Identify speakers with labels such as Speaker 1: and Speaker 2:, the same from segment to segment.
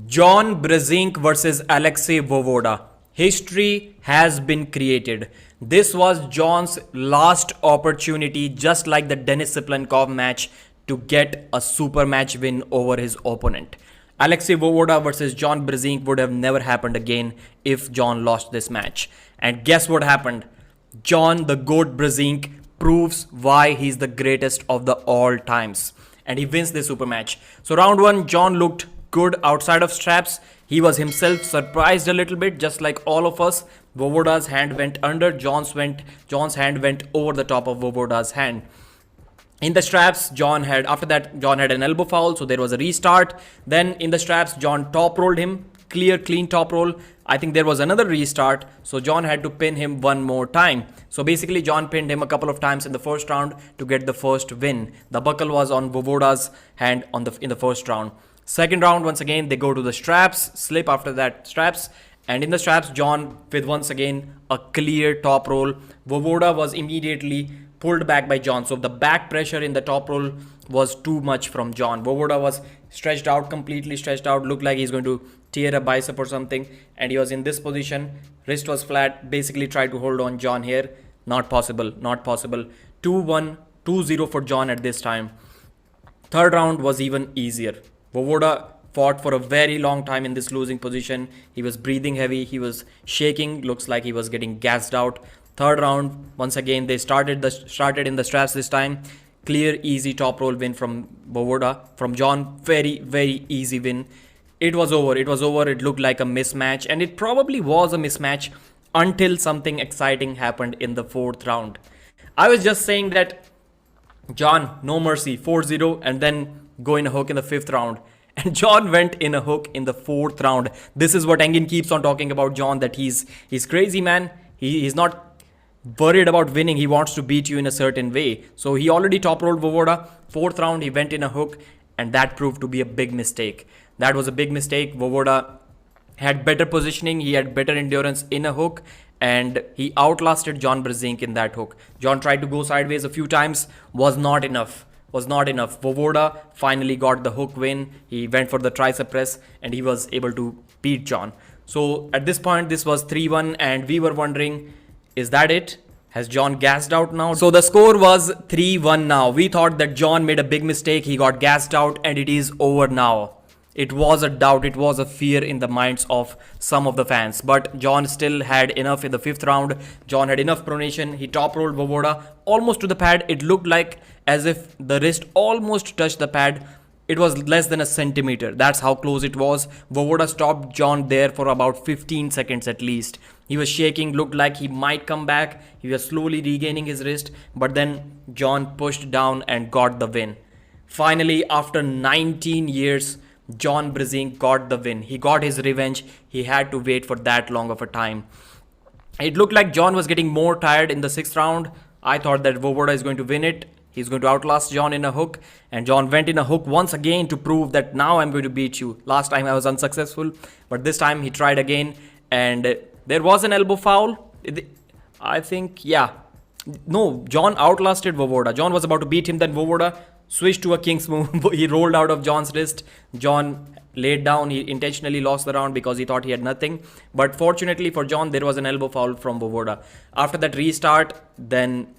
Speaker 1: John Brzenk versus Alexey Voevoda. History has been created. This was John's last opportunity, just like the Denis Siplenkov match, to get a super match win over his opponent. Alexey Voevoda versus John Brzenk would have never happened again if John lost this match. And guess what happened? John the GOAT Brzenk proves why he's the greatest of the all times. And he wins this super match. So round one, John looked good outside of straps. He was himself surprised a little bit, just like all of us. Voevoda's hand went under, John's hand went over the top of Voevoda's hand. In the straps, after that, John had an elbow foul, so there was a restart. Then in the straps, John top rolled him, clean top roll. I think there was another restart, so John had to pin him one more time. So basically, John pinned him a couple of times in the first round to get the first win. The buckle was on Voevoda's hand in the first round. Second round, once again, they go to the straps, slip after that straps. And in the straps, John with once again a clear top roll. Voevoda was immediately pulled back by John. So the back pressure in the top roll was too much from John. Voevoda was stretched out, completely stretched out, looked like he's going to tear a bicep or something. And he was in this position, wrist was flat, basically tried to hold on John here. Not possible, not possible. 2-1, 2-0 for John at this time. Third round was even easier. Voevoda fought for a very long time in this losing position. He was breathing heavy, he was shaking, looks like he was getting gassed out. Third round, once again, they started in the straps this time. Clear, easy top roll win from Voevoda. From John, very, very easy win. It was over. It looked like a mismatch, and it probably was a mismatch until something exciting happened in the fourth round. I was just saying that John, no mercy, 4-0, and then go in a hook in the fifth round. And John went in a hook in the fourth round. This is what Engin keeps on talking about John, that he's crazy, man. He's not worried about winning. He wants to beat you in a certain way. So he already top rolled Voevoda. Fourth round, he went in a hook, and that proved to be a big mistake. That was a big mistake. Voevoda had better positioning. He had better endurance in a hook, and he outlasted John Brzenk in that hook. John tried to go sideways a few times, was not enough. Voevoda finally got the hook win. He went for the tricep press, and he was able to beat John. So at this point, this was 3-1, and we were wondering, is that it? Has John gassed out now? So the score was 3-1 now. We thought that John made a big mistake. He got gassed out, and it is over now. It was a doubt, it was a fear in the minds of some of the fans. But John still had enough in the fifth round. John had enough pronation. He top rolled Voevoda almost to the pad. It looked like as if the wrist almost touched the pad. It was less than a centimeter. That's how close it was. Voevoda stopped John there for about 15 seconds at least. He was shaking, looked like he might come back. He was slowly regaining his wrist. But then John pushed down and got the win. Finally, after 19 years, John Brzenk got the win. He got his revenge. He had to wait for that long of a time. It looked like John was getting more tired in the sixth round. I thought that Voevoda is going to win it. He's going to outlast John in a hook. And John went in a hook once again to prove that now I'm going to beat you. Last time I was unsuccessful, but this time he tried again. And there was an elbow foul. I think, yeah. No, John outlasted Voevoda. John was about to beat him, then Voevoda switched to a king's move. He rolled out of John's wrist. John laid down. He intentionally lost the round because he thought he had nothing. But fortunately for John, there was an elbow foul from Voevoda. After that restart, then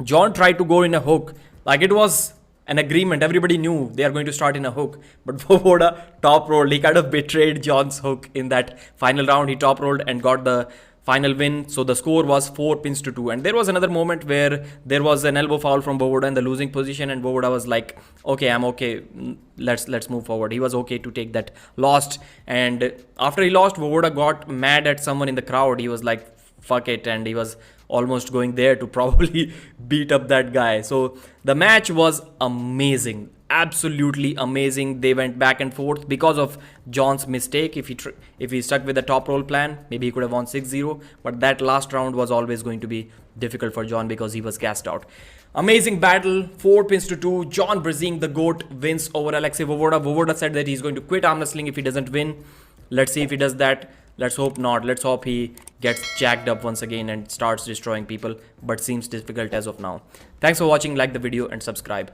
Speaker 1: John tried to go in a hook. Like it was an agreement. Everybody knew they are going to start in a hook. But Voevoda top rolled. He kind of betrayed John's hook in that final round. He top rolled and got the final win. So the score was 4-2. And there was another moment where there was an elbow foul from Voevoda in the losing position, and Voevoda was like, okay, I'm okay, let's move forward. He was okay to take that loss. And after he lost, Voevoda got mad at someone in the crowd. He was like, fuck it, and he was almost going there to probably beat up that guy. So the match was amazing, absolutely amazing. They went back and forth because of John's mistake. If he stuck with the top roll plan, maybe he could have won 6-0, but that last round was always going to be difficult for John because he was gassed out. Amazing battle, 4-2. John Brzenk, the GOAT, wins over Alexey Voevoda. Voevoda said that he's going to quit arm wrestling if he doesn't win. Let's see if he does that. Let's hope not. Let's hope he gets jacked up once again and starts destroying people, but seems difficult as of now. Thanks for watching. Like the video and subscribe.